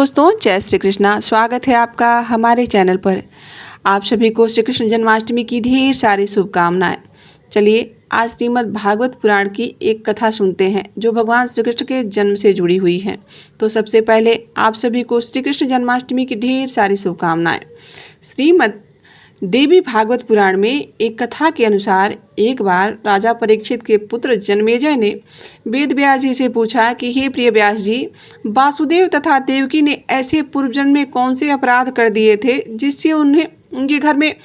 दोस्तों, जय श्री कृष्णा। स्वागत है आपका हमारे चैनल पर। आप सभी को श्री कृष्ण जन्माष्टमी की ढेर सारी शुभकामनाएं। चलिए आज श्रीमद् भागवत पुराण की एक कथा सुनते हैं जो भगवान श्री कृष्ण के जन्म से जुड़ी हुई है। तो सबसे पहले आप सभी को श्री कृष्ण जन्माष्टमी की ढेर सारी शुभकामनाएं। श्रीमद् देवी भागवत पुराण में एक कथा के अनुसार एक बार राजा परीक्षित के पुत्र जन्मेजय ने वेद व्यास जी से पूछा कि हे प्रिय व्यास जी, वासुदेव तथा देवकी ने ऐसे पूर्व जन्म में कौन से अपराध कर दिए थे जिससे उनके घर में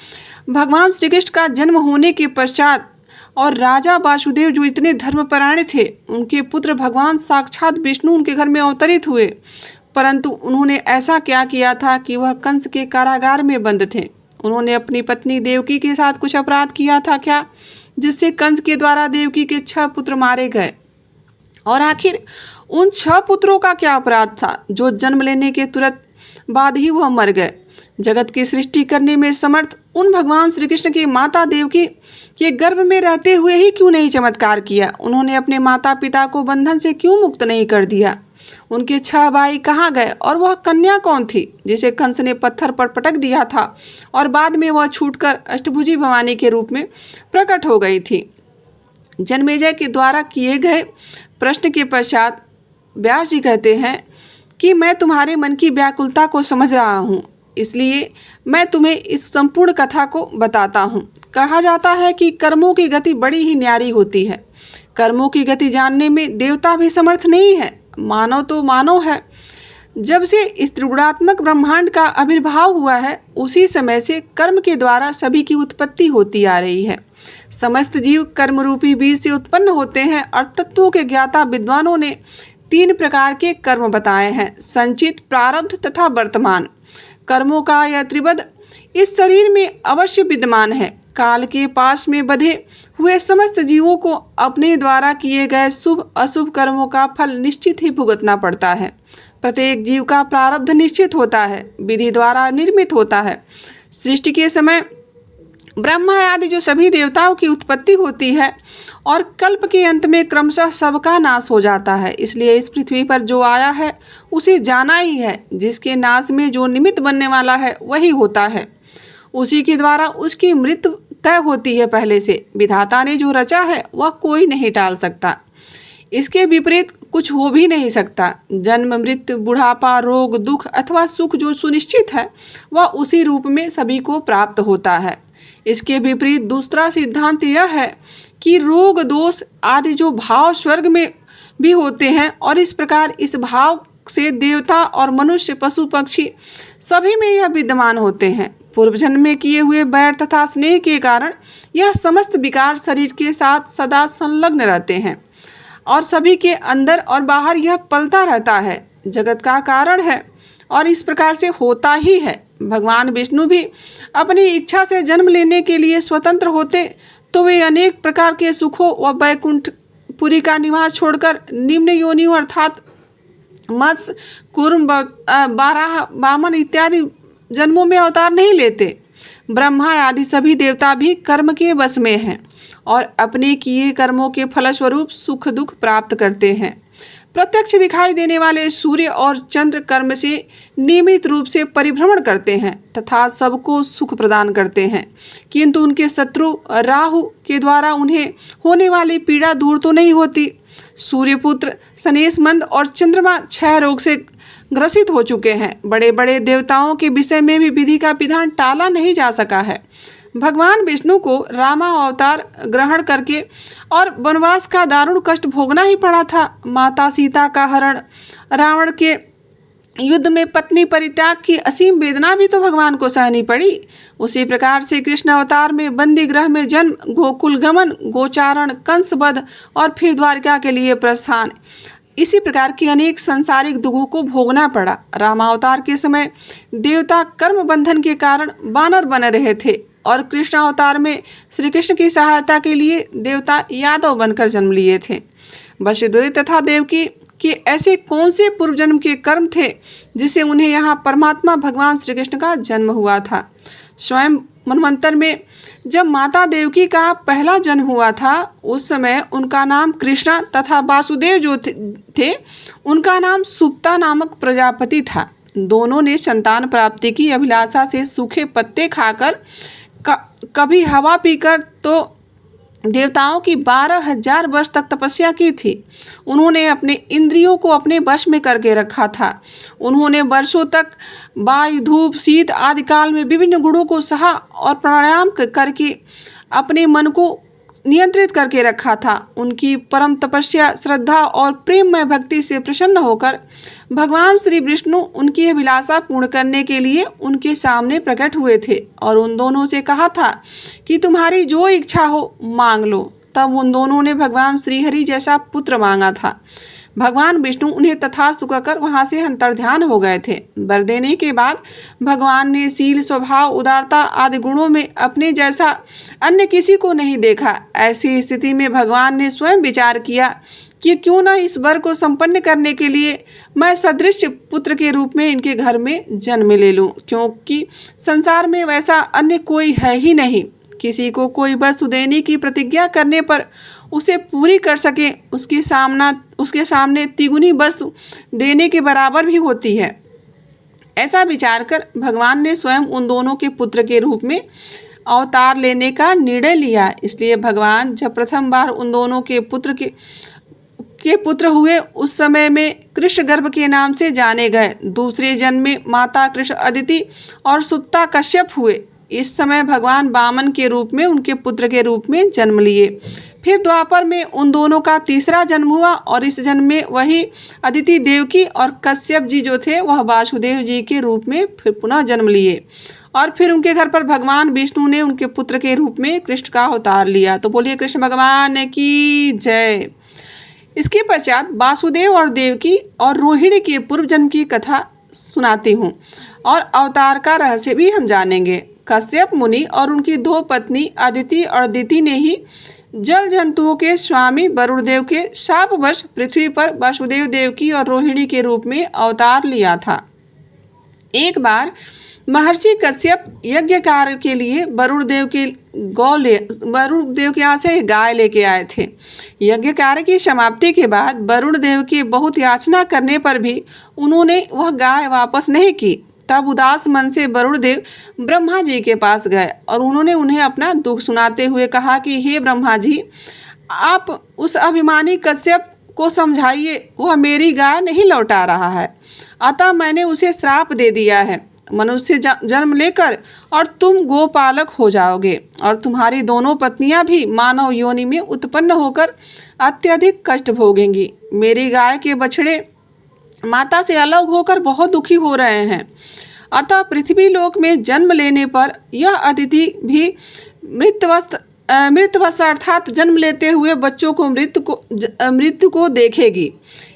भगवान श्री कृष्ण का जन्म होने के पश्चात और राजा वासुदेव जो इतने धर्मपरायण थे, उनके पुत्र भगवान साक्षात विष्णु उनके घर में अवतरित हुए, परंतु उन्होंने ऐसा क्या किया था कि वह कंस के कारागार में बंद थे। उन्होंने अपनी पत्नी देवकी के साथ कुछ अपराध किया था क्या, जिससे कंस के द्वारा देवकी के 6 पुत्र मारे गए? और आखिर उन 6 पुत्रों का क्या अपराध था जो जन्म लेने के तुरंत बाद ही वह मर गए? जगत की सृष्टि करने में समर्थ उन भगवान श्री कृष्ण की माता देवकी के गर्भ में रहते हुए ही क्यों नहीं चमत्कार किया? उन्होंने अपने माता पिता को बंधन से क्यों मुक्त नहीं कर दिया? उनके 6 भाई कहाँ गए और वह कन्या कौन थी जिसे कंस ने पत्थर पर पटक दिया था और बाद में वह छूटकर अष्टभुजी भवानी के रूप में प्रकट हो गई थी? जन्मेजय के द्वारा किए गए प्रश्न के पश्चात व्यास जी कहते हैं कि मैं तुम्हारे मन की व्याकुलता को समझ रहा हूँ, इसलिए मैं तुम्हें इस संपूर्ण कथा को बताता हूँ। कहा जाता है कि कर्मों की गति बड़ी ही न्यारी होती है। कर्मों की गति जानने में देवता भी समर्थ नहीं है, मानव तो मानव है। जब से इस त्रिगुणात्मक ब्रह्मांड का आविर्भाव हुआ है, उसी समय से कर्म के द्वारा सभी की उत्पत्ति होती आ रही है। समस्त जीव कर्म रूपी बीज से उत्पन्न होते हैं और तत्वों के ज्ञाता विद्वानों ने 3 प्रकार के कर्म बताए हैं: संचित, प्रारब्ध तथा वर्तमान। कर्मों का यह त्रिपद इस शरीर में अवश्य विद्यमान है। काल के पास में बंधे हुए समस्त जीवों को अपने द्वारा किए गए शुभ अशुभ कर्मों का फल निश्चित ही भुगतना पड़ता है। प्रत्येक जीव का प्रारब्ध निश्चित होता है, विधि द्वारा निर्मित होता है। सृष्टि के समय ब्रह्मा आदि जो सभी देवताओं की उत्पत्ति होती है और कल्प के अंत में क्रमशः सबका नाश हो जाता है। इसलिए इस पृथ्वी पर जो आया है उसे जाना ही है। जिसके नाश में जो निमित्त बनने वाला है वही होता है, उसी के द्वारा उसकी मृत्यु तय होती है पहले से। विधाता ने जो रचा है वह कोई नहीं टाल सकता, इसके विपरीत कुछ हो भी नहीं सकता। जन्म, मृत्यु, बुढ़ापा, रोग, दुख अथवा सुख जो सुनिश्चित है वह उसी रूप में सभी को प्राप्त होता है। इसके विपरीत दूसरा सिद्धांत यह है कि रोग, दोष आदि जो भाव स्वर्ग में भी होते हैं और इस प्रकार इस भाव से देवता और मनुष्य, पशु, पक्षी सभी में यह विद्यमान होते हैं। पूर्व जन्म में किए हुए बैर तथा स्नेह के कारण यह समस्त विकार शरीर के साथ सदा संलग्न रहते हैं और सभी के अंदर और बाहर यह पलता रहता है। जगत का कारण है और इस प्रकार से होता ही है। भगवान विष्णु भी अपनी इच्छा से जन्म लेने के लिए स्वतंत्र होते तो वे अनेक प्रकार के सुखों व वैकुंठपुरी का निवास छोड़कर निम्न योनियों अर्थात मत्स्य, कूर्म, बाराह, वामन इत्यादि जन्मों में अवतार नहीं लेते। ब्रह्मा आदि सभी देवता भी कर्म के वश में हैं और अपने किए कर्मों के फलस्वरूप सुख दुख प्राप्त करते हैं। प्रत्यक्ष दिखाई देने वाले सूर्य और चंद्र कर्म से नियमित रूप से परिभ्रमण करते हैं तथा सबको सुख प्रदान करते हैं, किंतु उनके शत्रु राहु के द्वारा उन्हें होने वाली पीड़ा दूर तो नहीं होती। सूर्यपुत्र सनेशमंद और चंद्रमा क्षय रोग से ग्रसित हो चुके हैं। बड़े बड़े देवताओं के विषय में भी विधि का विधान टाला नहीं जा सका है। भगवान विष्णु को रामा अवतार ग्रहण करके और वनवास का दारुण कष्ट भोगना ही पड़ा था। माता सीता का हरण, रावण के युद्ध में पत्नी परित्याग की असीम वेदना भी तो भगवान को सहनी पड़ी। उसी प्रकार से कृष्ण अवतार में बंदी गृह में जन्म, गोकुल गमन, गोचारण, कंस वध और फिर द्वारका के लिए प्रस्थान, इसी प्रकार की अनेक सांसारिक दुखों को भोगना पड़ा। रामावतार के समय देवता कर्म बंधन के कारण वानर बने रहे थे और कृष्ण अवतार में श्री कृष्ण की सहायता के लिए देवता यादव बनकर जन्म लिए थे। वसुदेव तथा देवकी के ऐसे कौन से पूर्व जन्म के कर्म थे जिसे उन्हें यहाँ परमात्मा भगवान श्री कृष्ण का जन्म हुआ था? स्वयं मनवंतर में जब माता देवकी का पहला जन्म हुआ था उस समय उनका नाम कृष्णा तथा वासुदेव जो थे उनका नाम सुप्ता नामक प्रजापति था। दोनों ने संतान प्राप्ति की अभिलाषा से सूखे पत्ते खाकर कभी हवा पीकर तो देवताओं की 12,000 वर्ष तक तपस्या की थी। उन्होंने अपने इंद्रियों को अपने वश में करके रखा था। उन्होंने वर्षों तक वायु, धूप, शीत आदि काल में विभिन्न गुणों को सहा और प्राणायाम करके अपने मन को नियंत्रित करके रखा था। उनकी परम तपस्या, श्रद्धा और प्रेममय भक्ति से प्रसन्न होकर भगवान श्री विष्णु उनकी अभिलाषा पूर्ण करने के लिए उनके सामने प्रकट हुए थे और उन दोनों से कहा था कि तुम्हारी जो इच्छा हो मांग लो। तब उन दोनों ने भगवान श्रीहरि जैसा पुत्र मांगा था। भगवान विष्णु उन्हें तथास्तु कहकर वहां से अंतर्ध्यान हो गए थे। वर देने के बाद भगवान ने शील, स्वभाव, उदारता आदि गुणों में अपने जैसा अन्य किसी को नहीं देखा। ऐसी स्थिति में भगवान ने स्वयं विचार किया कि क्यों न इस वर को संपन्न करने के लिए मैं सदृश पुत्र के रूप में इनके घर में जन्म ले लूं, क्योंकि संसार में वैसा अन्य कोई है ही नहीं। किसी को कोई वस्तु देने की प्रतिज्ञा करने पर उसे पूरी कर सके, उसके सामने तिगुनी वस्तु देने के बराबर भी होती है। ऐसा विचार कर भगवान ने स्वयं उन दोनों के पुत्र के रूप में अवतार लेने का निर्णय लिया। इसलिए भगवान जब प्रथम बार उन दोनों के पुत्र हुए उस समय में कृष्ण गर्भ के नाम से जाने गए। दूसरे जन्म में माता कृष्ण अदिति और सुप्ता कश्यप हुए। इस समय भगवान वामन के रूप में उनके पुत्र के रूप में जन्म लिए। फिर द्वापर में उन दोनों का तीसरा जन्म हुआ और इस जन्म में वही अदिति देवकी और कश्यप जी जो थे वह वासुदेव जी के रूप में फिर पुनः जन्म लिए और फिर उनके घर पर भगवान विष्णु ने उनके पुत्र के रूप में कृष्ण का अवतार लिया। तो बोलिए कृष्ण भगवान की जय। इसके पश्चात वासुदेव और देवकी और रोहिणी के पूर्व जन्म की कथा सुनाती हूँ और अवतार का रहस्य भी हम जानेंगे। कश्यप मुनि और उनकी दो पत्नी अदिति और दिति ने ही जल जंतुओं के स्वामी वरुण देव के शापवश पृथ्वी पर वासुदेव, देवकी और रोहिणी के रूप में अवतार लिया था। एक बार महर्षि कश्यप यज्ञ कार्य के लिए वरुण देव के यहाँ से गाय लेके आए थे। यज्ञ कार्य की समाप्ति के बाद वरुण देव के बहुत याचना करने पर भी उन्होंने वह गाय वापस नहीं की। तब उदास मन से वरुण देव ब्रह्मा जी के पास गए और उन्होंने उन्हें अपना दुख सुनाते हुए कहा कि हे ब्रह्मा जी, आप उस अभिमानी कश्यप को समझाइए, वह मेरी गाय नहीं लौटा रहा है, अतः मैंने उसे श्राप दे दिया है। मनुष्य जन्म लेकर और तुम गोपालक हो जाओगे और तुम्हारी दोनों पत्नियां भी मानव योनि में उत्पन्न होकर अत्यधिक कष्ट भोगेंगी। मेरी गाय के बछड़े माता से अलग होकर बहुत दुखी हो रहे हैं, अतः पृथ्वी लोक में जन्म लेने पर यह अदिति भी मृतवश अर्थात जन्म लेते हुए बच्चों को मृत्यु को देखेगी।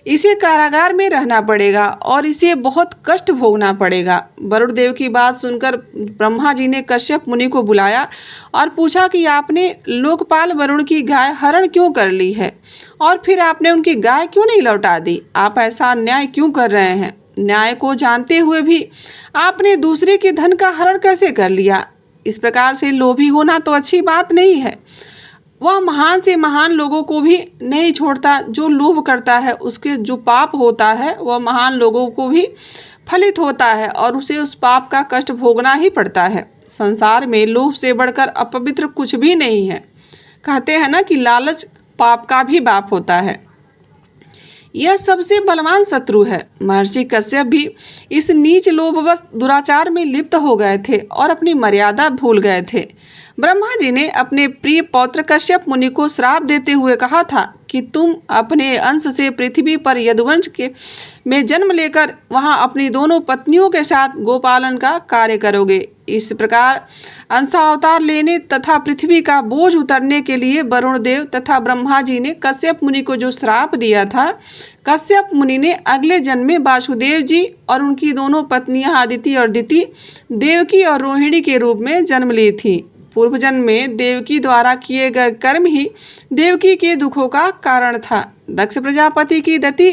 इसे कारागार में रहना पड़ेगा और इसे बहुत कष्ट भोगना पड़ेगा। वरुण देव की बात सुनकर ब्रह्मा जी ने कश्यप मुनि को बुलाया और पूछा कि आपने लोकपाल वरुण की गाय हरण क्यों कर ली है और फिर आपने उनकी गाय क्यों नहीं लौटा दी? आप ऐसा अन्याय क्यों कर रहे हैं? न्याय को जानते हुए भी आपने दूसरे के धन का हरण कैसे कर लिया? इस प्रकार से लोभी होना तो अच्छी बात नहीं है। वह महान से महान लोगों को भी नहीं छोड़ता। जो लोभ करता है उसके जो पाप होता है वह महान लोगों को भी फलित होता है और उसे उस पाप का कष्ट भोगना ही पड़ता है। संसार में लोभ से बढ़कर अपवित्र कुछ भी नहीं है। कहते हैं ना कि लालच पाप का भी बाप होता है। यह सबसे बलवान शत्रु है। महर्षि कश्यप भी इस नीच लोभवश दुराचार में लिप्त हो गए थे और अपनी मर्यादा भूल गए थे। ब्रह्मा जी ने अपने प्रिय पौत्र कश्यप मुनि को श्राप देते हुए कहा था कि तुम अपने अंश से पृथ्वी पर यदुवंश में जन्म लेकर वहां अपनी दोनों पत्नियों के साथ गोपालन का कार्य करोगे। इस प्रकार अंशावतार लेने तथा पृथ्वी का बोझ उतरने के लिए वरुण देव तथा ब्रह्मा जी ने कश्यप मुनि को जो श्राप दिया था, कश्यप मुनि ने अगले जन्म में वासुदेव जी और उनकी दोनों पत्नियां अदिति और दिति, देवकी और रोहिणी के रूप में जन्म ली थी। पूर्व जन्म में देवकी द्वारा किए गए कर्म ही देवकी के दुखों का कारण था। दक्ष प्रजापति की दति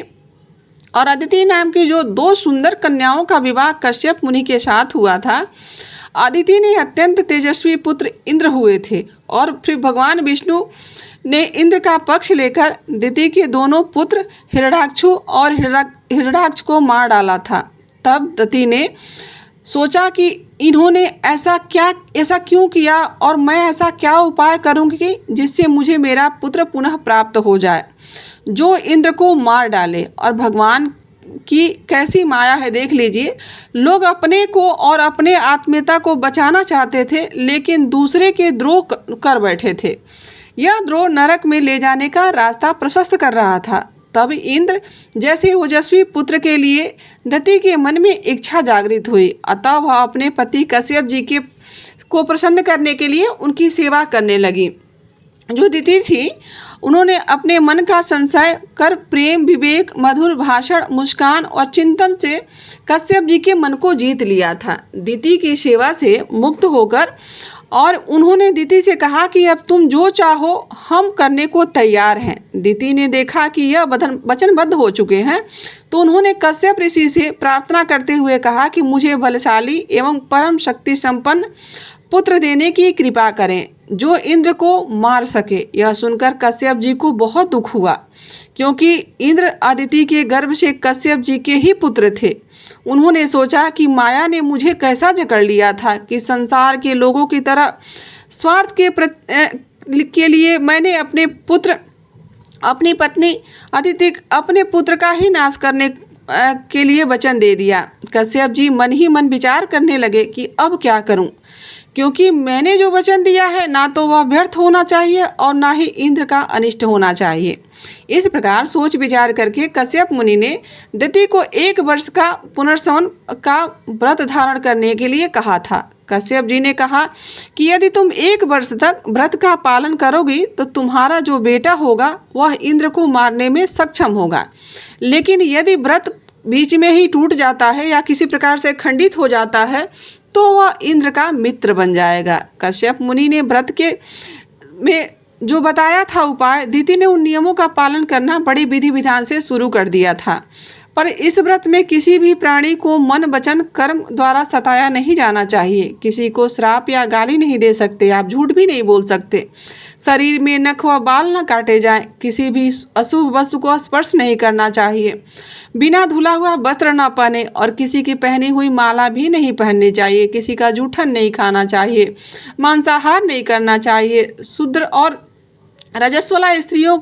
और अदिति नाम की जो दो सुंदर कन्याओं का विवाह कश्यप मुनि के साथ हुआ था। अदिति ने अत्यंत तेजस्वी पुत्र इंद्र हुए थे और फिर भगवान विष्णु ने इंद्र का पक्ष लेकर दिति के दोनों पुत्र हिरण्याक्ष और हिरण्याक्ष को मार डाला था। तब दति ने सोचा कि इन्होंने ऐसा क्यों किया और मैं ऐसा क्या उपाय करूंगी जिससे मुझे मेरा पुत्र पुनः प्राप्त हो जाए, जो इंद्र को मार डाले। और भगवान की कैसी माया है देख लीजिए। लोग अपने को और अपने आत्मीयता को बचाना चाहते थे, लेकिन दूसरे के द्रोह कर बैठे थे। यह द्रोह नरक में ले जाने का रास्ता प्रशस्त कर रहा था। तब इंद्र जैसे ओजस्वी पुत्र के लिए दति के मन में इच्छा जागृत हुई। अतः वह अपने पति कश्यप जी को प्रसन्न करने के लिए उनकी सेवा करने लगी। जो दति थी, उन्होंने अपने मन का संशय कर प्रेम, विवेक, मधुर भाषण, मुस्कान और चिंतन से कश्यप जी के मन को जीत लिया था। दति की सेवा से मुक्त होकर और उन्होंने दति से कहा कि अब तुम जो चाहो हम करने को तैयार हैं। दति ने देखा कि यह वचनबद्ध हो चुके हैं, तो उन्होंने कश्यप ऋषि से प्रार्थना करते हुए कहा कि मुझे बलशाली एवं परम शक्ति संपन्न पुत्र देने की कृपा करें, जो इंद्र को मार सके। यह सुनकर कश्यप जी को बहुत दुख हुआ, क्योंकि इंद्र अदिति के गर्भ से कश्यप जी के ही पुत्र थे। उन्होंने सोचा कि माया ने मुझे कैसा जकड़ लिया था कि संसार के लोगों की तरह स्वार्थ के लिए मैंने अपनी पत्नी अदिति अपने पुत्र का ही नाश करने के लिए वचन दे दिया। कश्यप जी मन ही मन विचार करने लगे कि अब क्या करूं, क्योंकि मैंने जो वचन दिया है ना तो वह व्यर्थ होना चाहिए और ना ही इंद्र का अनिष्ट होना चाहिए। इस प्रकार सोच विचार करके कश्यप मुनि ने दति को 1 वर्ष का पुनर्सवन का व्रत धारण करने के लिए कहा था। कश्यप जी ने कहा कि यदि तुम 1 वर्ष तक व्रत का पालन करोगी तो तुम्हारा जो बेटा होगा वह इंद्र को मारने में सक्षम होगा, लेकिन यदि व्रत बीच में ही टूट जाता है या किसी प्रकार से खंडित हो जाता है तो वह इंद्र का मित्र बन जाएगा। कश्यप मुनि ने व्रत के में जो बताया था उपाय, दति ने उन नियमों का पालन करना बड़ी विधि विधान से शुरू कर दिया था। पर इस व्रत में किसी भी प्राणी को मन, वचन, कर्म द्वारा सताया नहीं जाना चाहिए। किसी को श्राप या गाली नहीं दे सकते, आप झूठ भी नहीं बोल सकते। शरीर में नख व बाल न काटे जाएं, किसी भी अशुभ वस्तु को स्पर्श नहीं करना चाहिए, बिना धुला हुआ वस्त्र न पहने और किसी की पहनी हुई माला भी नहीं पहननी चाहिए, किसी का जूठन नहीं खाना चाहिए, मांसाहार नहीं करना चाहिए, शूद्र और रजस्वला स्त्रियों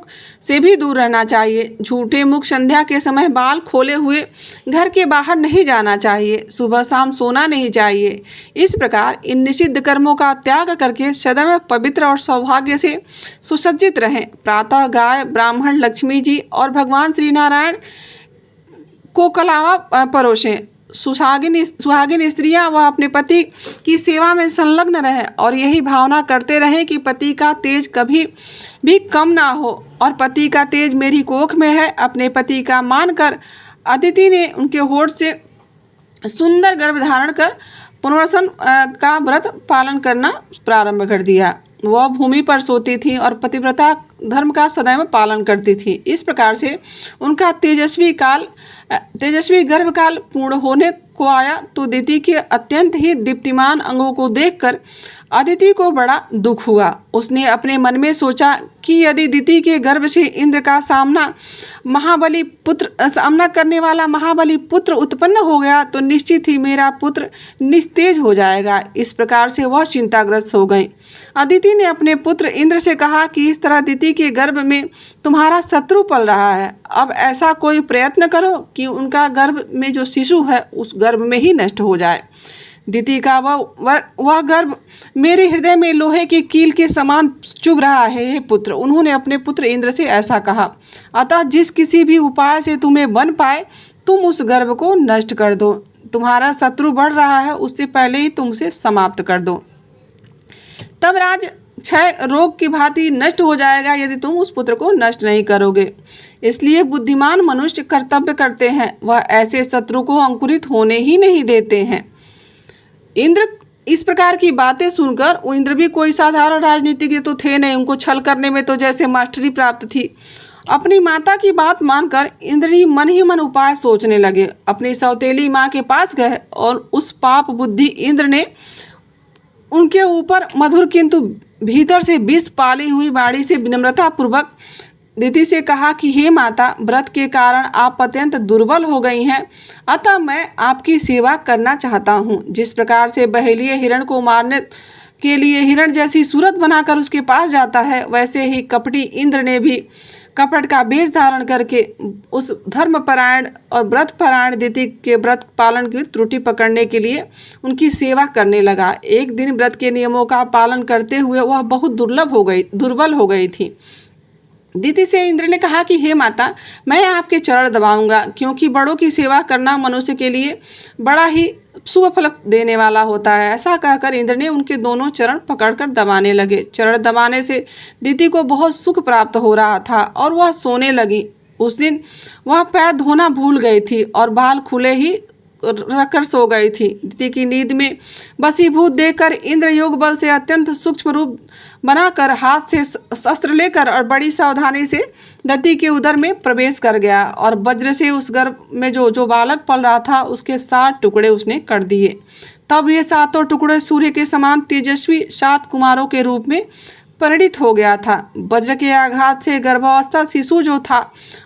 से भी दूर रहना चाहिए, झूठे मुख, संध्या के समय बाल खोले हुए घर के बाहर नहीं जाना चाहिए, सुबह शाम सोना नहीं चाहिए। इस प्रकार इन निषिद्ध कर्मों का त्याग करके सदैव पवित्र और सौभाग्य से सुसज्जित रहें। प्रातः गाय, ब्राह्मण, लक्ष्मी जी और भगवान श्री नारायण को कलावा परोसें। सुहागिन स्त्रियां वह अपने पति की सेवा में संलग्न रहें और यही भावना करते रहें कि पति का तेज कभी भी कम ना हो और पति का तेज मेरी कोख में है। अपने पति का मानकर अदिति ने उनके होठ से सुंदर गर्भ धारण कर पुनर्वसन का व्रत पालन करना प्रारंभ कर दिया। वह भूमि पर सोती थी और पतिव्रता धर्म का सदैव पालन करती थी। इस प्रकार से उनका तेजस्वी गर्भकाल पूर्ण होने को आया तो दति के अत्यंत ही दीप्तिमान अंगों को देखकर अदिति को बड़ा दुख हुआ। उसने अपने मन में सोचा कि यदि दति के गर्भ से इंद्र का सामना करने वाला महाबली पुत्र उत्पन्न हो गया तो निश्चित ही मेरा पुत्र निस्तेज हो जाएगा। इस प्रकार से वह चिंताग्रस्त हो गई। अदिति ने अपने पुत्र इंद्र से कहा कि इस तरह दति के गर्भ में तुम्हारा शत्रु पल रहा है, अब ऐसा कोई प्रयत्न करो कि उनका गर्भ में जो शिशु है उस गर्भ में ही नष्ट हो जाए। दति का वह गर्भ मेरे हृदय में लोहे की कील के समान चुभ रहा है, हे पुत्र। उन्होंने अपने पुत्र इंद्र से ऐसा कहा, अतः जिस किसी भी उपाय से तुम्हें बन पाए तुम उस गर्भ को नष्ट कर दो। तुम्हारा शत्रु बढ़ रहा है, उससे पहले ही तुम उसे समाप्त कर दो। तब राज क्षय रोग की भांति नष्ट हो जाएगा यदि तुम उस पुत्र को नष्ट नहीं करोगे। इसलिए बुद्धिमान मनुष्य कर्तव्य करते हैं, वह ऐसे शत्रु को अंकुरित होने ही नहीं देते हैं। इंद्र इस प्रकार की बातें सुनकर, वो इंद्र भी कोई साधारण राजनीतिज्ञ तो थे नहीं, उनको छल करने में तो जैसे मास्टरी प्राप्त थी। अपनी माता की बात मानकर इंद्रनी मन ही मन उपाय सोचने लगे। अपनी सौतेली माँ के पास गए और उस पाप बुद्धि इंद्र ने उनके ऊपर मधुर किंतु भीतर से विष पाली हुई वाणी से विनम्रता पूर्वक दिति से कहा कि हे माता, व्रत के कारण आप अत्यंत दुर्बल हो गई हैं, अतः मैं आपकी सेवा करना चाहता हूँ। जिस प्रकार से बहेलिए हिरण को मारने के लिए हिरण जैसी सूरत बनाकर उसके पास जाता है, वैसे ही कपटी इंद्र ने भी कपट का वेश धारण करके उस धर्मपरायण और व्रतपरायण दिति के व्रत पालन की त्रुटि पकड़ने के लिए उनकी सेवा करने लगा। एक दिन व्रत के नियमों का पालन करते हुए वह बहुत दुर्बल हो गई थी। दिति से इंद्र ने कहा कि हे माता, मैं आपके चरण दबाऊंगा, क्योंकि बड़ों की सेवा करना मनुष्य के लिए बड़ा ही शुभ फल देने वाला होता है। ऐसा कहकर इंद्र ने उनके दोनों चरण पकड़कर दबाने लगे। चरण दबाने से दिति को बहुत सुख प्राप्त हो रहा था और वह सोने लगी। उस दिन वह पैर धोना भूल गई थी और बाल खुले ही रखकर सो गई थी। दिति की नींद में वशीभूत देखकर इंद्र योग बल से अत्यंत सूक्ष्म रूप बनाकर हाथ से शस्त्र लेकर और बड़ी सावधानी से दिति के उदर में प्रवेश कर गया और वज्र से उस गर्भ में जो बालक पल रहा था उसके 7 टुकड़े उसने कर दिए। तब ये 7 टुकड़े सूर्य के समान तेजस्वी 7 कुमारों के रूप में परिणित हो गया था। वज्र के आघात से गर्भावस्था शिशु जो था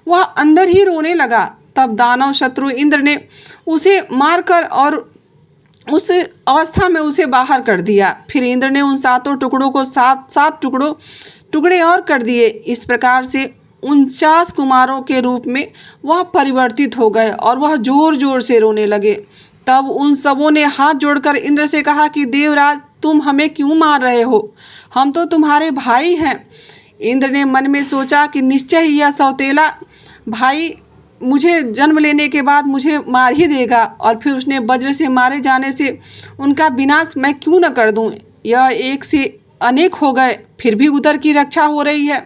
वह अंदर ही रोने लगा। तब दानव शत्रु इंद्र ने उसे मारकर और उस अवस्था में उसे बाहर कर दिया। फिर इंद्र ने उन 7 टुकड़ों को 7 टुकड़े और कर दिए। इस प्रकार से 49 कुमारों के रूप में वह परिवर्तित हो गए और वह जोर जोर से रोने लगे। तब उन सबों ने हाथ जोड़कर इंद्र से कहा कि देवराज, तुम हमें क्यों मार रहे हो? हम तो तुम्हारे भाई हैं। इंद्र ने मन में सोचा कि निश्चय ही यह सौतेला भाई मुझे जन्म लेने के बाद मुझे मार ही देगा, और फिर उसने वज्र से मारे जाने से उनका विनाश मैं क्यों न कर दूं। यह एक से अनेक हो गए, फिर भी उदर की रक्षा हो रही है।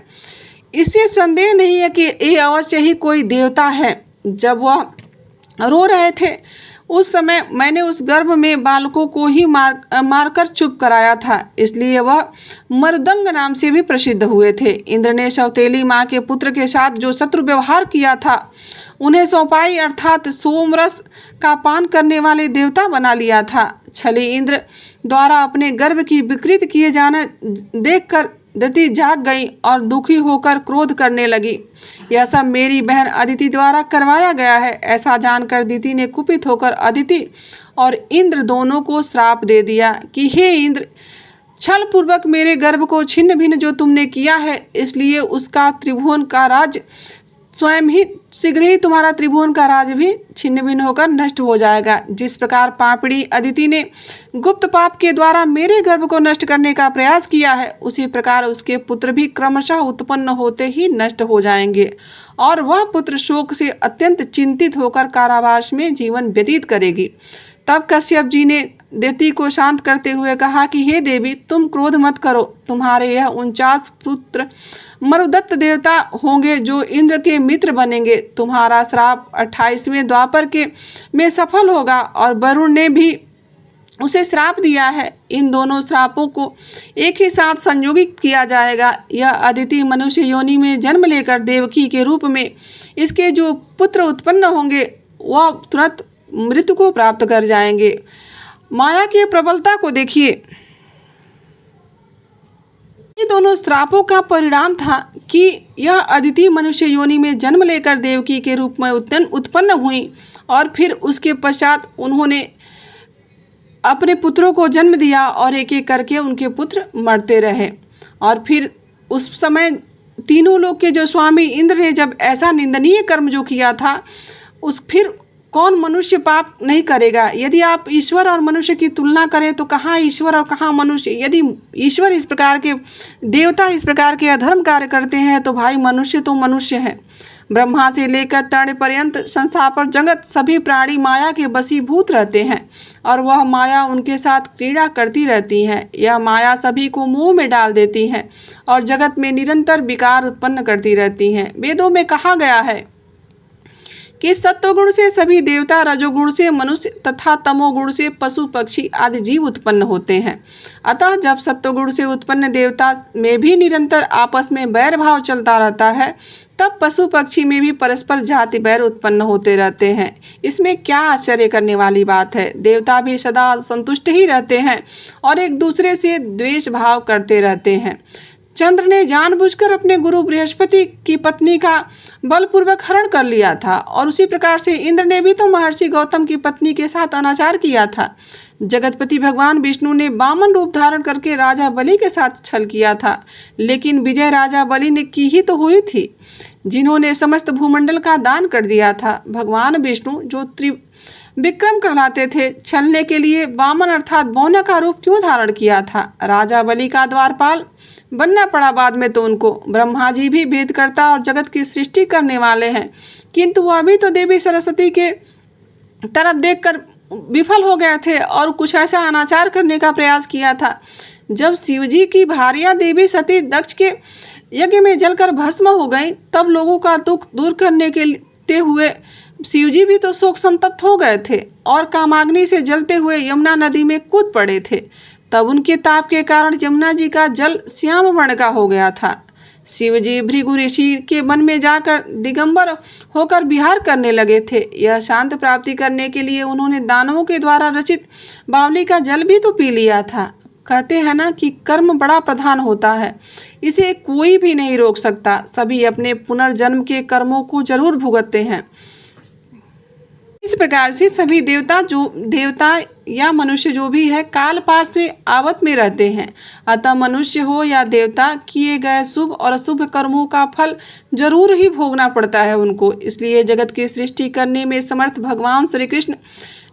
इससे संदेह नहीं है कि ये अवश्य ही कोई देवता है। जब वह रो रहे थे उस समय मैंने उस गर्भ में बालकों को ही मारकर चुप कराया था, इसलिए वह मरुदंग नाम से भी प्रसिद्ध हुए थे। इंद्र ने सौतेली माँ के पुत्र के साथ जो शत्रु व्यवहार किया था उन्हें सौपाई अर्थात सोमरस का पान करने वाले देवता बना लिया था। छली इंद्र द्वारा अपने गर्भ की विकृत किए जाना देखकर दिति जाग गई और दुखी होकर क्रोध करने लगी। यह सब मेरी बहन अदिति द्वारा करवाया गया है। ऐसा जानकर दिति ने कुपित होकर अदिति और इंद्र दोनों को श्राप दे दिया कि हे इंद्र, छल पूर्वक मेरे गर्भ को छिन्न भिन्न जो तुमने किया है, इसलिए उसका त्रिभुवन का राज स्वयं ही शीघ्र ही तुम्हारा त्रिभुवन का राज भी छिन्न भिन्न होकर नष्ट हो जाएगा। जिस प्रकार पापड़ी अदिति ने गुप्त पाप के द्वारा मेरे गर्भ को नष्ट करने का प्रयास किया है, उसी प्रकार उसके पुत्र भी क्रमशः उत्पन्न होते ही नष्ट हो जाएंगे और वह पुत्र शोक से अत्यंत चिंतित होकर कारावास में जीवन व्यतीत करेगी। तब कश्यप जी ने दिति को शांत करते हुए कहा कि हे देवी, तुम क्रोध मत करो। तुम्हारे यह 49 पुत्र मरुदत्त देवता होंगे जो इंद्र के मित्र बनेंगे। तुम्हारा श्राप 28वें द्वापर के में सफल होगा और वरुण ने भी उसे श्राप दिया है। इन दोनों श्रापों को एक ही साथ संयोगित किया जाएगा। यह अदिति मनुष्य योनि में जन्म लेकर देवकी के रूप में इसके जो पुत्र उत्पन्न होंगे वह तुरंत मृत्यु को प्राप्त कर जाएंगे। माया की प्रबलता को देखिए। ये दोनों श्रापों का परिणाम था कि यह अदिति मनुष्य योनि में जन्म लेकर देवकी के रूप में उत्पन्न हुई और फिर उसके पश्चात उन्होंने अपने पुत्रों को जन्म दिया और एक एक करके उनके पुत्र मरते रहे। और फिर उस समय तीनों लोग के जो स्वामी इंद्र ने जब ऐसा निंदनीय कर्म जो किया था, फिर कौन मनुष्य पाप नहीं करेगा। यदि आप ईश्वर और मनुष्य की तुलना करें तो कहाँ ईश्वर और कहाँ मनुष्य। यदि ईश्वर इस प्रकार के देवता इस प्रकार के अधर्म कार्य करते हैं तो भाई मनुष्य तो मनुष्य है। ब्रह्मा से लेकर तृण पर्यंत संस्थापक जगत सभी प्राणी माया के वशीभूत रहते हैं और वह माया उनके साथ क्रीड़ा करती रहती है। यह माया सभी को मोह में डाल देती है और जगत में निरंतर विकार उत्पन्न करती रहती है। वेदों में कहा गया है कि सत्वगुण से सभी देवता, रजोगुण से मनुष्य तथा तमोगुण से पशु पक्षी आदि जीव उत्पन्न होते हैं। अतः जब सत्वगुण से उत्पन्न देवता में भी निरंतर आपस में बैर भाव चलता रहता है, तब पशु पक्षी में भी परस्पर जाति बैर उत्पन्न होते रहते हैं। इसमें क्या आश्चर्य करने वाली बात है। देवता भी सदा संतुष्ट ही रहते हैं और एक दूसरे से द्वेष भाव करते रहते हैं। चंद्र ने जानबूझकर अपने गुरु बृहस्पति की पत्नी का बलपूर्वक हरण कर लिया था और उसी प्रकार से इंद्र ने भी तो महर्षि गौतम की पत्नी के साथ अनाचार किया था। जगतपति भगवान विष्णु ने वामन रूप धारण करके राजा बलि के साथ छल किया था, लेकिन विजय राजा बलि ने की ही तो हुई थी, जिन्होंने समस्त भूमंडल का दान कर दिया था। भगवान विष्णु जो त्रिविक्रम कहलाते थे, छलने के लिए वामन अर्थात बौना का रूप क्यों धारण किया था? राजा बलि का द्वारपाल बनना पड़ा बाद में तो उनको। ब्रह्मा जी भी भेदकर्ता और जगत की सृष्टि करने वाले हैं, किंतु वह भी तो देवी सरस्वती के तरफ देखकर विफल हो गए थे और कुछ ऐसा अनाचार करने का प्रयास किया था। जब शिवजी की भार्या देवी सती दक्ष के यज्ञ में जलकर भस्म हो गई, तब लोगों का दुख दूर करने के हुए शिवजी भी तो शोक संतप्त हो गए थे और कामाग्नि से जलते हुए यमुना नदी में कूद पड़े थे। तब उनके ताप के कारण यमुना जी का जल श्याम वर्ण का हो गया था। शिवजी भृगु ऋषि के वन में जाकर दिगंबर होकर विहार करने लगे थे। यह शांत प्राप्ति करने के लिए उन्होंने दानवों के द्वारा रचित बावली का जल भी तो पी लिया था। कहते हैं ना कि कर्म बड़ा प्रधान होता है, इसे कोई भी नहीं रोक सकता। सभी अपने पुनर्जन्म के कर्मों को जरूर भुगतते हैं। इस प्रकार से सभी देवता या मनुष्य जो भी है, काल पास में आवत में रहते हैं। अतः मनुष्य हो या देवता, किए गए शुभ और अशुभ कर्मों का फल जरूर ही भोगना पड़ता है उनको। इसलिए जगत की सृष्टि करने में समर्थ भगवान श्री कृष्ण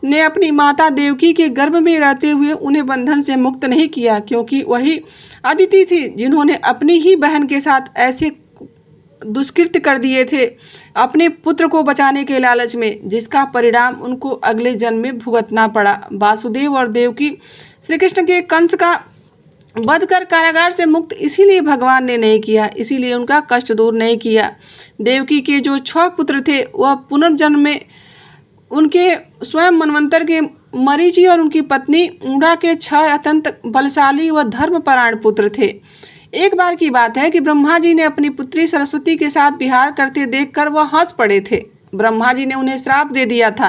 ने अपनी माता देवकी के गर्भ में रहते हुए उन्हें बंधन से मुक्त नहीं किया, क्योंकि वही अदिति थी जिन्होंने अपनी ही बहन के साथ ऐसे दुष्कृत्य कर दिए थे अपने पुत्र को बचाने के लालच में, जिसका परिणाम उनको अगले जन्म में भुगतना पड़ा। वासुदेव और देवकी श्री कृष्ण के कंस का वध कर कारागार से मुक्त इसीलिए भगवान ने नहीं किया, इसीलिए उनका कष्ट दूर नहीं किया। देवकी के जो 6 पुत्र थे, वह पुनर्जन्म में उनके स्वयं मनवंतर के मरीचि और उनकी पत्नी ऊड़ा के 6 अत्यंत बलशाली व धर्मपरायण पुत्र थे। एक बार की बात है कि ब्रह्मा जी ने अपनी पुत्री सरस्वती के साथ विहार करते देखकर वह हंस पड़े थे। ब्रह्मा जी ने उन्हें श्राप दे दिया था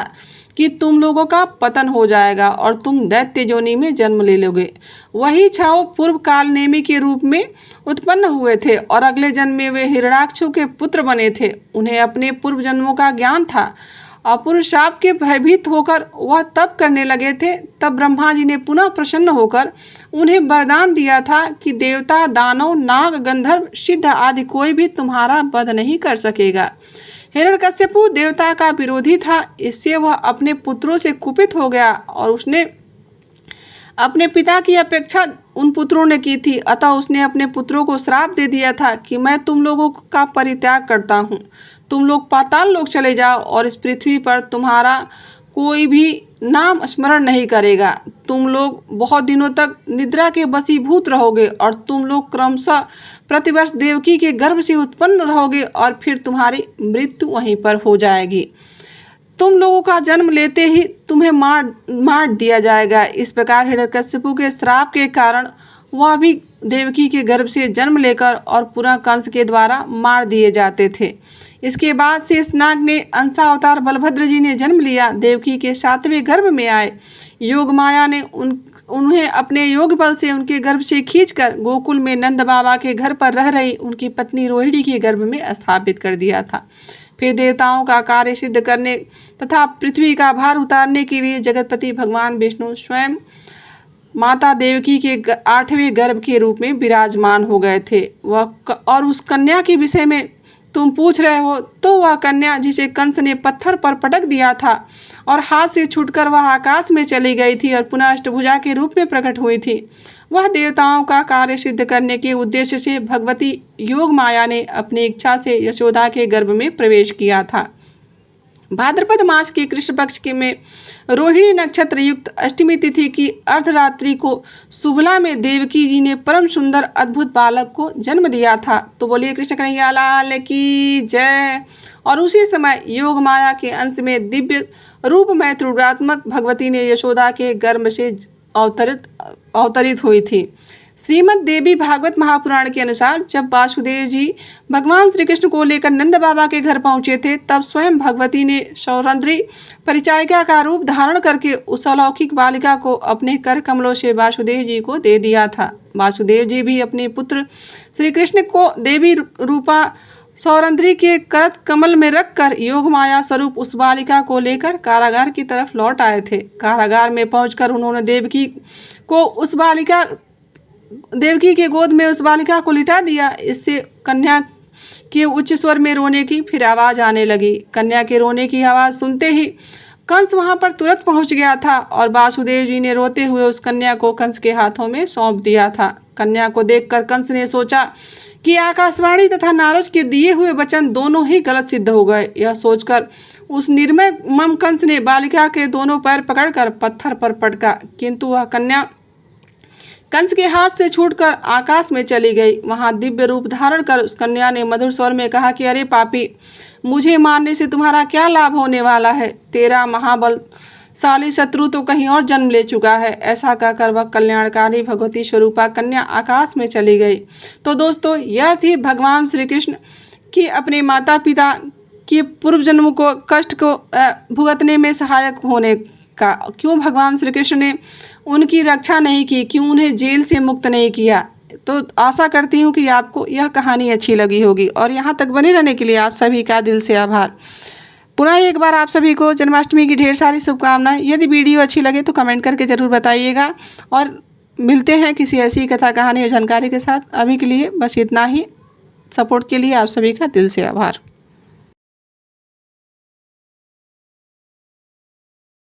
कि तुम लोगों का पतन हो जाएगा और तुम दैत्य योनि में जन्म ले लोगे। वही 6 पूर्व काल नेमि के रूप में उत्पन्न हुए थे और अगले जन्म में वे हिरण्याक्षों के पुत्र बने थे। उन्हें अपने पूर्व जन्मों का ज्ञान था। अपूर्व शाप के भयभीत होकर वह तप करने लगे थे। तब ब्रह्मा जी ने पुनः प्रसन्न होकर उन्हें वरदान दिया था कि देवता, दानव, नाग, गंधर्व, सिद्ध आदि कोई भी तुम्हारा वध नहीं कर सकेगा। हिरण्यकश्यपु देवता का विरोधी था, इससे वह अपने पुत्रों से कुपित हो गया और उसने अपने पिता की अपेक्षा उन पुत्रों ने की थी। अतः उसने अपने पुत्रों को श्राप दे दिया था कि मैं तुम लोगों का परित्याग करता हूँ, तुम लोग पाताल लोक चले जाओ और इस पृथ्वी पर तुम्हारा कोई भी नाम स्मरण नहीं करेगा। तुम लोग बहुत दिनों तक निद्रा के वशीभूत रहोगे और तुम लोग क्रमशः प्रतिवर्ष देवकी के गर्भ से उत्पन्न रहोगे और फिर तुम्हारी मृत्यु वहीं पर हो जाएगी। तुम लोगों का जन्म लेते ही तुम्हें मार दिया जाएगा। इस प्रकार हिरण्यकश्यपु के श्राप के कारण वह भी देवकी के गर्भ से जन्म लेकर और पुनः कंस के द्वारा मार दिए जाते थे। इसके बाद शेषनाग ने अंशावतार बलभद्र जी ने जन्म लिया, देवकी के 7वें गर्भ में आए। योग माया ने उन्हें अपने योग बल से उनके गर्भ से खींचकर गोकुल में नंद बाबा के घर पर रह रही उनकी पत्नी रोहिणी के गर्भ में स्थापित कर दिया था। फिर देवताओं का कार्य सिद्ध करने तथा पृथ्वी का भार उतारने के लिए जगतपति भगवान विष्णु स्वयं माता देवकी के 8वें गर्भ के रूप में विराजमान हो गए थे। वह और उस कन्या के विषय में तुम पूछ रहे हो, तो वह कन्या जिसे कंस ने पत्थर पर पटक दिया था और हाथ से छूटकर वह आकाश में चली गई थी और पुनः अष्टभुजा के रूप में प्रकट हुई थी, वह देवताओं का कार्य सिद्ध करने के उद्देश्य से भगवती योग माया ने अपनी इच्छा से यशोदा के गर्भ में प्रवेश किया था। भाद्रपद मास के कृष्ण पक्ष के में रोहिणी नक्षत्र युक्त अष्टमी तिथि की अर्धरात्रि को सुबला में देवकी जी ने परम सुंदर अद्भुत बालक को जन्म दिया था। तो बोलिए कृष्ण कन्हैया लाल की जय। और उसी समय योग माया के अंश में दिव्य रूपमय त्रिगुणात्मक भगवती ने यशोदा के गर्भ से अवतरित हुई थी। श्रीमद् देवी भागवत महापुराण के अनुसार जब वासुदेव जी भगवान श्री कृष्ण को लेकर नंद बाबा के घर पहुंचे थे, तब स्वयं भगवती ने सौरंद्री परिचारिका का रूप धारण करके उस अलौकिक बालिका को अपने कर कमलों से वासुदेव जी को दे दिया था। वासुदेव जी भी अपने पुत्र श्री कृष्ण को देवी रूपा सौरंद्री के करत कमल में रखकर योग माया स्वरूप उस बालिका को लेकर कारागार की तरफ लौट आए थे। कारागार में पहुंचकर उन्होंने देवकी के गोद में उस बालिका को लिटा दिया। इससे कन्या के उच्च स्वर में रोने की फिर आवाज़ आने लगी। कन्या के रोने की आवाज़ सुनते ही कंस वहां पर तुरंत पहुंच गया था और वासुदेव जी ने रोते हुए उस कन्या को कंस के हाथों में सौंप दिया था। कन्या को देखकर कंस ने सोचा कि आकाशवाणी तथा नारद के दिए हुए वचन दोनों ही गलत सिद्ध हो गए। यह सोचकर उस निर्मय मम कंस ने बालिका के दोनों पैर पकड़कर पत्थर पर पटका, किंतु वह कन्या कंस के हाथ से छूटकर आकाश में चली गई। वहां दिव्य रूप धारण कर उस कन्या ने मधुर स्वर में कहा कि अरे पापी, मुझे मारने से तुम्हारा क्या लाभ होने वाला है? तेरा महाबलशाली शत्रु तो कहीं और जन्म ले चुका है। ऐसा कहकर वह कल्याणकारी भगवती स्वरूपा कन्या आकाश में चली गई। तो दोस्तों, यह थी भगवान श्री कृष्ण की अपने माता पिता की पूर्व जन्म को कष्ट को भुगतने में सहायक होने का। क्यों भगवान श्री कृष्ण ने उनकी रक्षा नहीं की, क्यों उन्हें जेल से मुक्त नहीं किया। तो आशा करती हूँ कि आपको यह कहानी अच्छी लगी होगी और यहाँ तक बने रहने के लिए आप सभी का दिल से आभार। पुनः एक बार आप सभी को जन्माष्टमी की ढेर सारी शुभकामनाएं। यदि वीडियो अच्छी लगे तो कमेंट करके ज़रूर बताइएगा और मिलते हैं किसी ऐसी कथा कहानी और जानकारी के साथ। अभी के लिए बस इतना ही। सपोर्ट के लिए आप सभी का दिल से आभार।